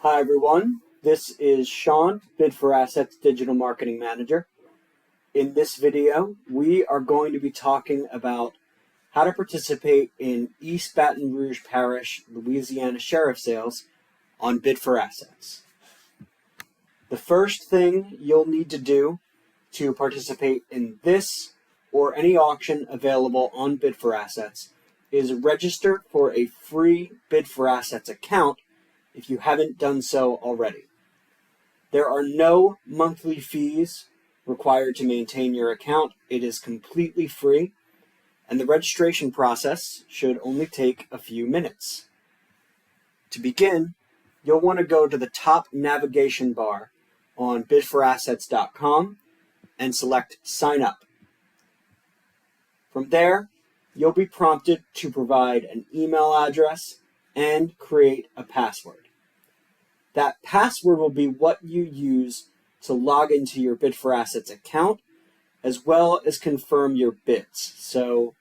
Hi everyone, this is Sean, Bid for Assets Digital Marketing Manager. In this video, we are going to be talking about how to participate in East Baton Rouge Parish, Louisiana sheriff sales on Bid for Assets. The first thing you'll need to do to participate in this or any auction available on Bid for Assets is register for a free Bid for Assets account if you haven't done so already. There are no monthly fees required to maintain your account. It is completely free, and the registration process should only take a few minutes. To begin, you'll want to go to the top navigation bar on bidforassets.com and select Sign Up. From there, you'll be prompted to provide an email address and create a password. That password will be what you use to log into your Bid for Assets account, as well as confirm your bids. So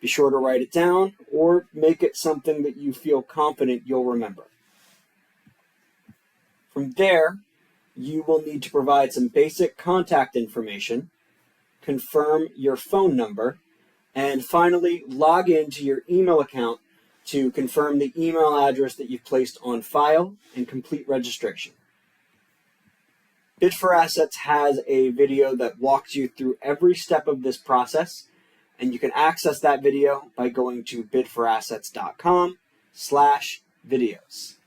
be sure to write it down or make it something that you feel confident you'll remember. From there, you will need to provide some basic contact information, confirm your phone number, and finally log into your email account to confirm the email address that you've placed on file and complete registration. Bid for Assets has a video that walks you through every step of this process, and you can access that video by going to bidforassets.com/videos.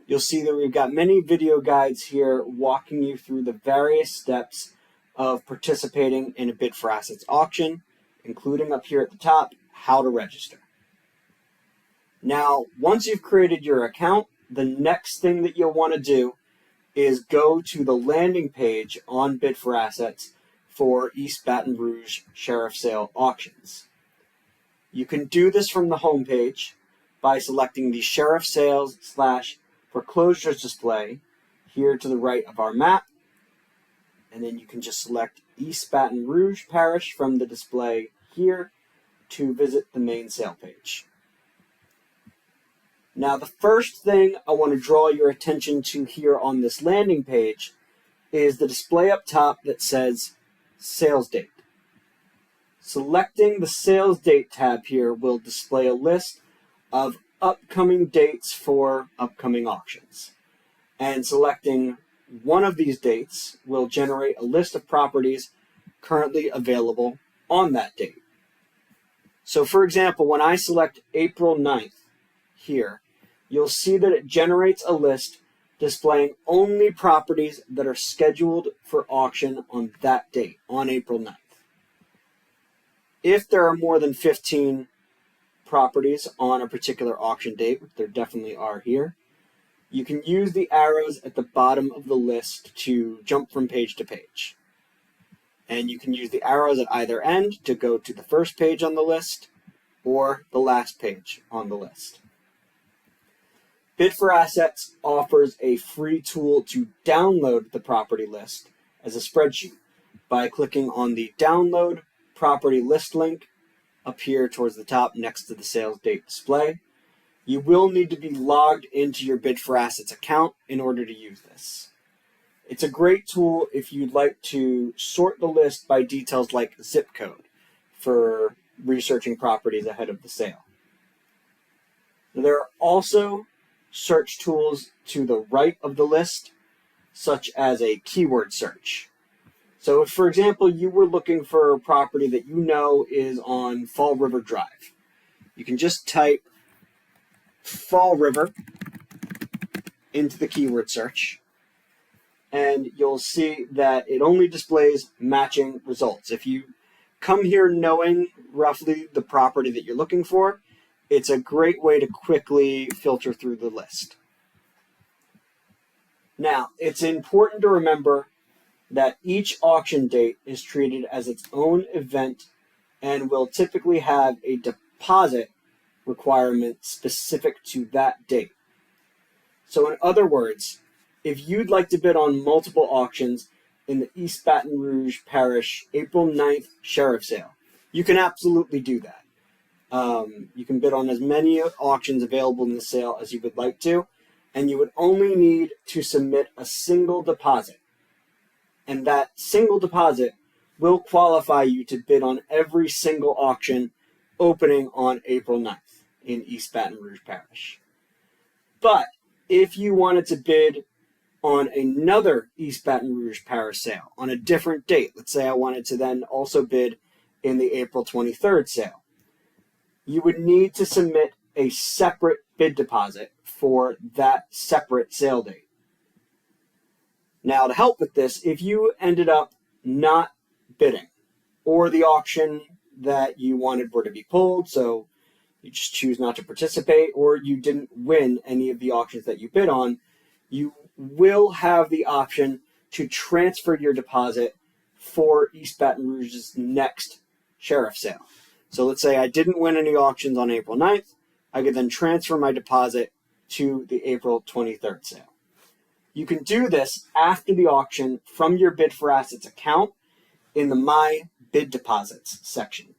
You'll see that we've got many video guides here walking you through the various steps of participating in a Bid for Assets auction, including up here at the top, how to register. Now, once you've created your account, the next thing that you'll want to do is go to the landing page on Bid for Assets for East Baton Rouge Sheriff Sale Auctions. You can do this from the home page by selecting the Sheriff Sales/Foreclosures display here to the right of our map, and then you can just select East Baton Rouge Parish from the display here to visit the main sale page. Now, the first thing I want to draw your attention to here on this landing page is the display up top that says Sales Date. Selecting the Sales Date tab here will display a list of upcoming dates for upcoming auctions. And selecting one of these dates will generate a list of properties currently available on that date. So, for example, when I select April 9th here, you'll see that it generates a list displaying only properties that are scheduled for auction on that date, on April 9th. If there are more than 15 properties on a particular auction date, which there definitely are here, you can use the arrows at the bottom of the list to jump from page to page. And you can use the arrows at either end to go to the first page on the list or the last page on the list. Bid for Assets offers a free tool to download the property list as a spreadsheet by clicking on the Download Property List link up here towards the top next to the sales date display. You will need to be logged into your Bid for Assets account in order to use this. It's a great tool if you'd like to sort the list by details like zip code for researching properties ahead of the sale. There are also search tools to the right of the list, such as a keyword search. So if, for example, you were looking for a property that you know is on Fall River Drive, you can just type Fall River into the keyword search, and you'll see that it only displays matching results. If you come here knowing roughly the property that you're looking for, it's a great way to quickly filter through the list. Now, it's important to remember that each auction date is treated as its own event and will typically have a deposit requirement specific to that date. So in other words, if you'd like to bid on multiple auctions in the East Baton Rouge Parish April 9th sheriff sale, you can absolutely do that. You can bid on as many auctions available in the sale as you would like to, and you would only need to submit a single deposit. And that single deposit will qualify you to bid on every single auction opening on April 9th in East Baton Rouge Parish. But if you wanted to bid on another East Baton Rouge Parish sale on a different date, let's say I wanted to then also bid in the April 23rd sale, you would need to submit a separate bid deposit for that separate sale date. Now, to help with this, if you ended up not bidding, or the auction that you wanted were to be pulled, so you just choose not to participate, or you didn't win any of the auctions that you bid on, you will have the option to transfer your deposit for East Baton Rouge's next sheriff sale. So let's say I didn't win any auctions on April 9th, I could then transfer my deposit to the April 23rd sale. You can do this after the auction from your Bid for Assets account in the My Bid Deposits section.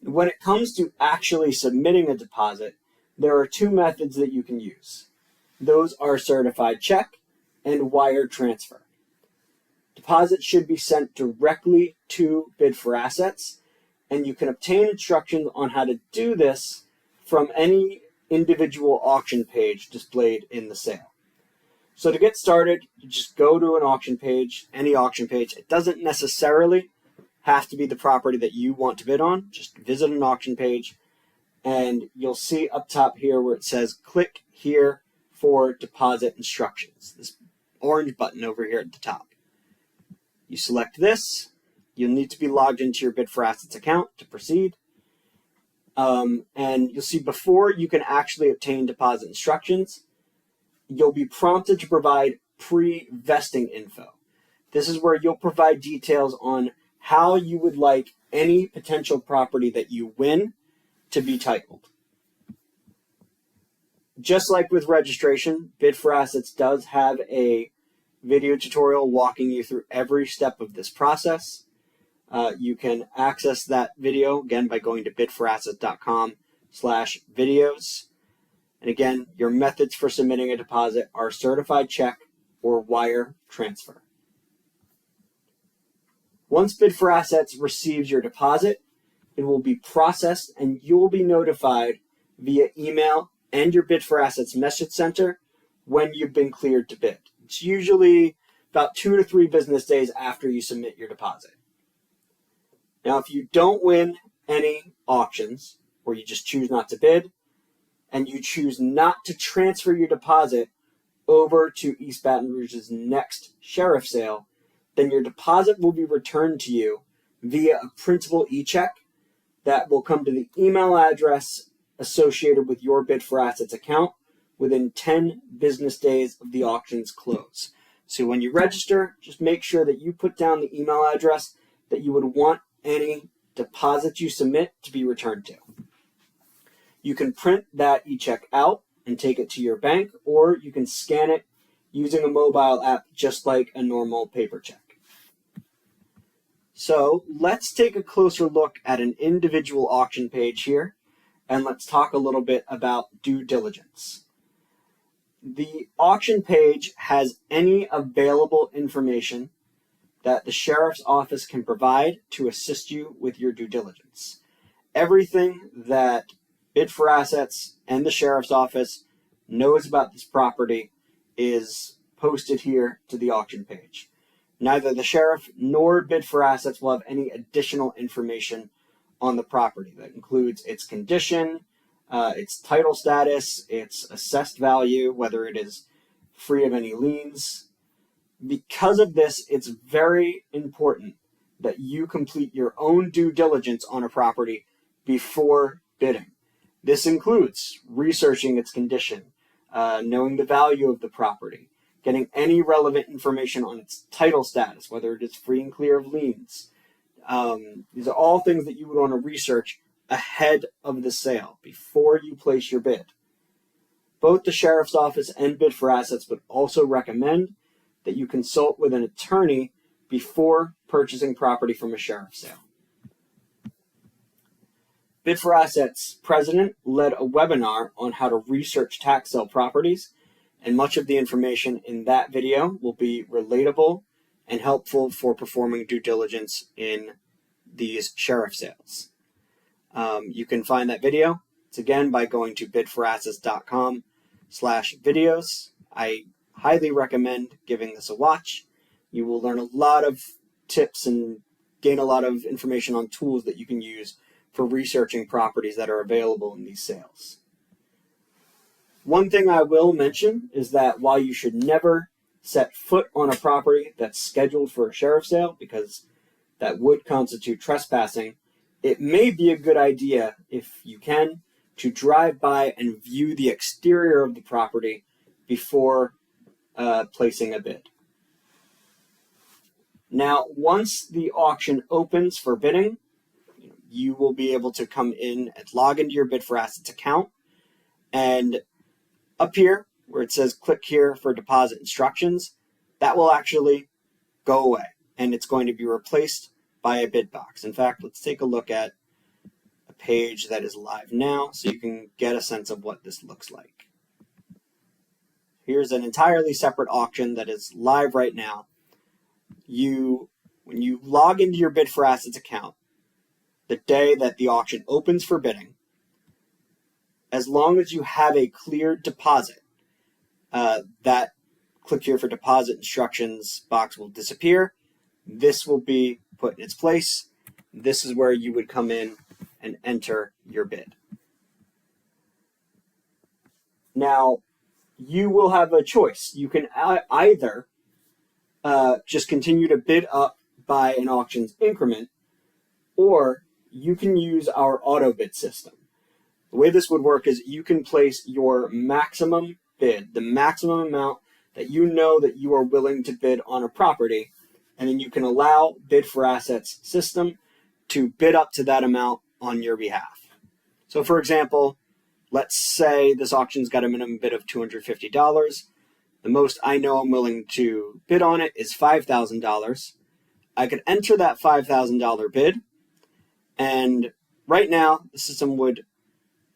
When it comes to actually submitting a deposit, there are two methods that you can use. Those are certified check and wire transfer. Deposits should be sent directly to Bid for Assets, and you can obtain instructions on how to do this from any individual auction page displayed in the sale. So to get started, you just go to an auction page, any auction page. It doesn't necessarily have to be the property that you want to bid on. Just visit an auction page, and you'll see up top here where it says click here for deposit instructions. This orange button over here at the top. You select this. You'll need to be logged into your Bid for Assets account to proceed. And you'll see before you can actually obtain deposit instructions, you'll be prompted to provide pre-vesting info. This is where you'll provide details on how you would like any potential property that you win to be titled. Just like with registration, Bid for Assets does have a video tutorial walking you through every step of this process. You can access that video, again, by going to bidforassets.com/videos. And again, your methods for submitting a deposit are certified check or wire transfer. Once Bid for Assets receives your deposit, it will be processed and you'll be notified via email and your Bid for Assets message center when you've been cleared to bid. It's usually about 2 to 3 business days after you submit your deposit. Now, if you don't win any auctions, or you just choose not to bid, and you choose not to transfer your deposit over to East Baton Rouge's next sheriff sale, then your deposit will be returned to you via a printable e-check that will come to the email address associated with your Bid for Assets account within 10 business days of the auction's close. So when you register, just make sure that you put down the email address that you would want any deposit you submit to be returned to. You can print that e-check out and take it to your bank, or you can scan it using a mobile app just like a normal paper check. So let's take a closer look at an individual auction page here, and let's talk a little bit about due diligence. The auction page has any available information that the sheriff's office can provide to assist you with your due diligence. Everything that Bid for Assets and the sheriff's office knows about this property is posted here to the auction page. Neither the sheriff nor Bid for Assets will have any additional information on the property. That includes its condition, its title status, its assessed value, whether it is free of any liens. Because of this, it's very important that you complete your own due diligence on a property before bidding. This includes researching its condition, knowing the value of the property, getting any relevant information on its title status, whether it is free and clear of liens. These are all things that you would want to research ahead of the sale, before you place your bid. Both the sheriff's office and Bid for Assets would also recommend that you consult with an attorney before purchasing property from a sheriff's sale. Bid for Assets president led a webinar on how to research tax sale properties, and much of the information in that video will be relatable and helpful for performing due diligence in these sheriff sales. You can find that video. It's again by going to bidforassets.com/videos. I highly recommend giving this a watch. You will learn a lot of tips and gain a lot of information on tools that you can use for researching properties that are available in these sales. One thing I will mention is that while you should never set foot on a property that's scheduled for a sheriff sale, because that would constitute trespassing, it may be a good idea, if you can, to drive by and view the exterior of the property before placing a bid. Now, once the auction opens for bidding, you will be able to come in and log into your Bid for Assets account, and up here where it says click here for deposit instructions, that will actually go away and it's going to be replaced by a bid box. In fact, let's take a look at a page that is live now so you can get a sense of what this looks like. Here's an entirely separate auction that is live right now. When you log into your Bid for Assets account, the day that the auction opens for bidding, as long as you have a clear deposit, that click here for deposit instructions box will disappear. This will be put in its place. This is where you would come in and enter your bid. Now, you will have a choice. You can either just continue to bid up by an auction's increment, or you can use our auto bid system. The way this would work is you can place your maximum bid, the maximum amount that you know that you are willing to bid on a property, and then you can allow Bid for Assets system to bid up to that amount on your behalf. So for example, let's say this auction's got a minimum bid of $250. The most I know I'm willing to bid on it is $5,000. I could enter that $5,000 bid, and right now the system would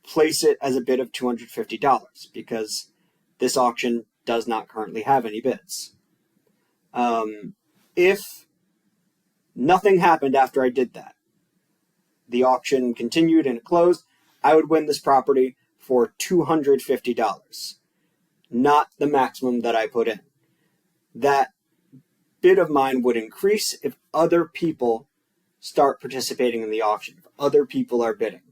place it as a bid of $250 because this auction does not currently have any bids. If nothing happened after I did that, the auction continued and it closed, I would win this property for $250, not the maximum that I put in. That bid of mine would increase if other people start participating in the auction, if other people are bidding.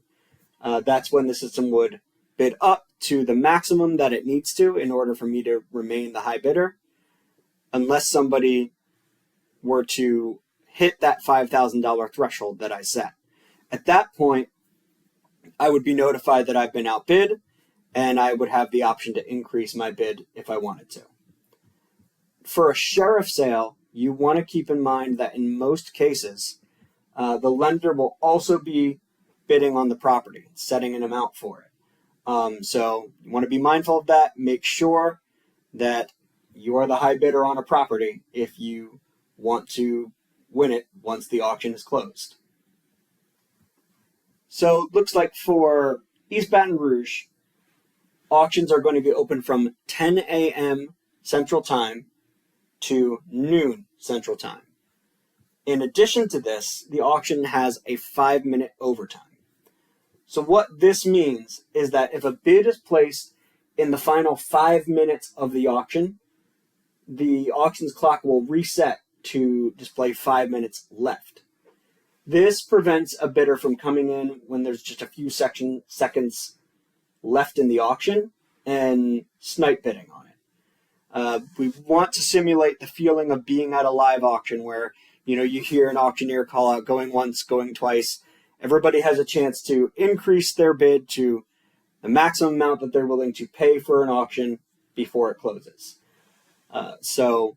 That's when the system would bid up to the maximum that it needs to in order for me to remain the high bidder, unless somebody were to hit that $5,000 threshold that I set. At that point, I would be notified that I've been outbid, and I would have the option to increase my bid if I wanted to. For a sheriff sale, you want to keep in mind that in most cases, the lender will also be bidding on the property, setting an amount for it. So you want to be mindful of that. Make sure that you are the high bidder on a property if you want to win it once the auction is closed. So looks like for East Baton Rouge, auctions are going to be open from 10 a.m. Central Time to noon Central Time. In addition to this, the auction has a 5-minute overtime. So what this means is that if a bid is placed in the final 5 minutes of the auction's clock will reset to display 5 minutes left. This prevents a bidder from coming in when there's just a few seconds left in the auction and snipe bidding on it. We want to simulate the feeling of being at a live auction where you hear an auctioneer call out going once, going twice. Everybody has a chance to increase their bid to the maximum amount that they're willing to pay for an auction before it closes. So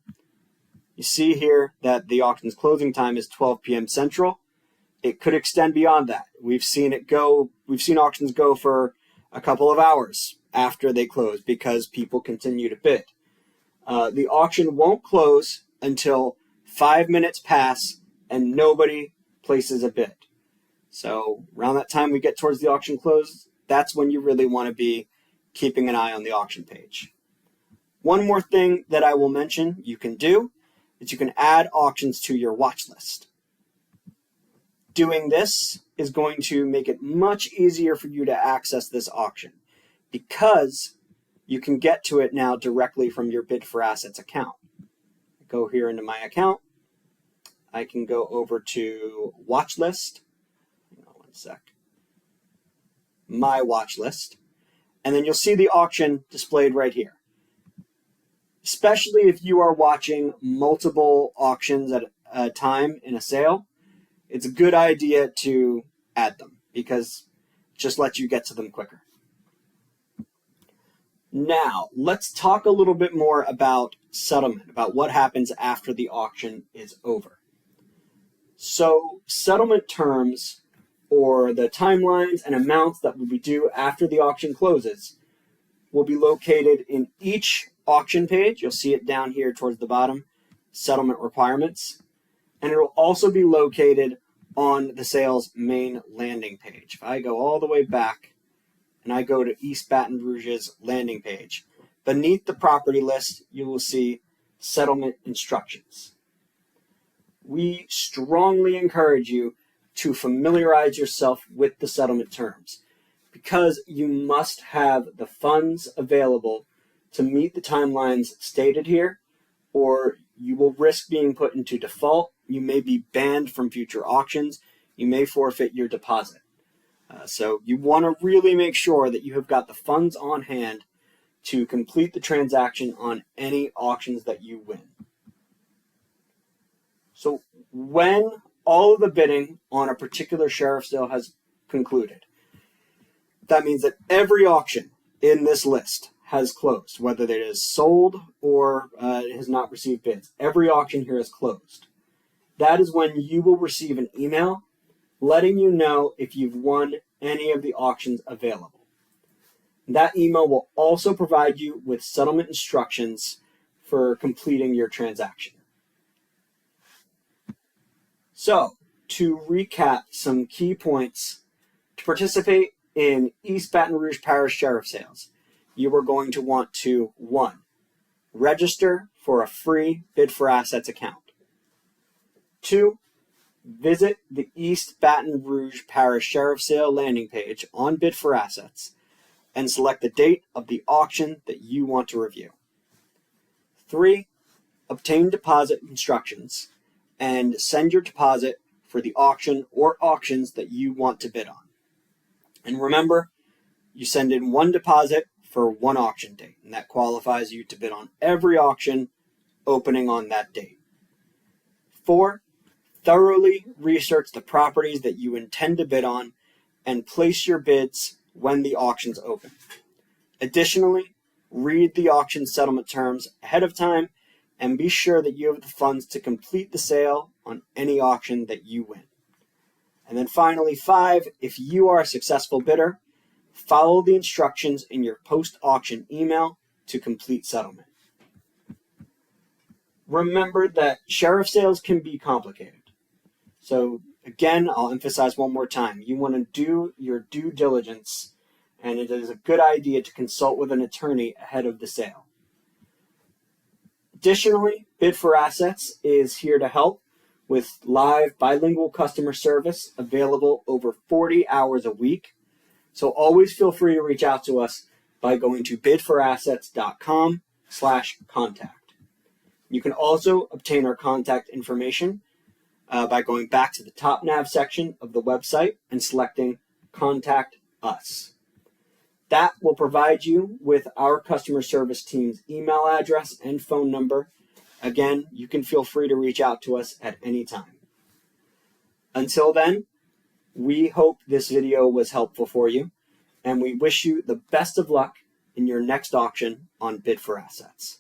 you see here that the auction's closing time is 12 p.m. Central. It could extend beyond that. We've seen auctions go for a couple of hours after they close because people continue to bid. The auction won't close until 5 minutes pass and nobody places a bid. So around that time we get towards the auction close, that's when you really want to be keeping an eye on the auction page. One more thing that I will mention you can do is you can add auctions to your watch list. Doing this is going to make it much easier for you to access this auction because you can get to it now directly from your Bid for Assets account. Go here into my account. I can go over to watch list. Hang on one sec. My watch list. And then you'll see the auction displayed right here. Especially if you are watching multiple auctions at a time in a sale, it's a good idea to add them because it just lets you get to them quicker. Now, let's talk a little bit more about settlement, about what happens after the auction is over. So, settlement terms, or the timelines and amounts that will be due after the auction closes, will be located in each auction page. You'll see it down here towards the bottom, settlement requirements. And it will also be located on the sales main landing page. If I go all the way back and I go to East Baton Rouge's landing page, beneath the property list, you will see settlement instructions. We strongly encourage you to familiarize yourself with the settlement terms because you must have the funds available to meet the timelines stated here, or you will risk being put into default. You may be banned from future auctions. You may forfeit your deposit. So you want to really make sure that you have got the funds on hand to complete the transaction on any auctions that you win. So when all of the bidding on a particular sheriff sale has concluded, that means that every auction in this list has closed, whether it is sold or it has not received bids. Every auction here is closed. That is when you will receive an email letting you know if you've won any of the auctions available. That email will also provide you with settlement instructions for completing your transaction. So, to recap some key points, to participate in East Baton Rouge Parish Sheriff Sales, you are going to want to 1. Register for a free Bid for Assets account. 2. Visit the East Baton Rouge Parish Sheriff Sale landing page on Bid for Assets and select the date of the auction that you want to review. 3. Obtain deposit instructions and send your deposit for the auction or auctions that you want to bid on. And remember, you send in one deposit for one auction date, and that qualifies you to bid on every auction opening on that date. 4. Thoroughly research the properties that you intend to bid on and place your bids when the auctions open. Additionally, read the auction settlement terms ahead of time and be sure that you have the funds to complete the sale on any auction that you win. And then finally, 5, if you are a successful bidder, follow the instructions in your post-auction email to complete settlement. Remember that sheriff sales can be complicated. So again, I'll emphasize one more time. You want to do your due diligence, and it is a good idea to consult with an attorney ahead of the sale. Additionally, Bid for Assets is here to help with live bilingual customer service available over 40 hours a week. So always feel free to reach out to us by going to bidforassets.com/contact. You can also obtain our contact information by going back to the top nav section of the website and selecting Contact Us. That will provide you with our customer service team's email address and phone number. Again, you can feel free to reach out to us at any time. Until then, we hope this video was helpful for you, and we wish you the best of luck in your next auction on Bid for Assets.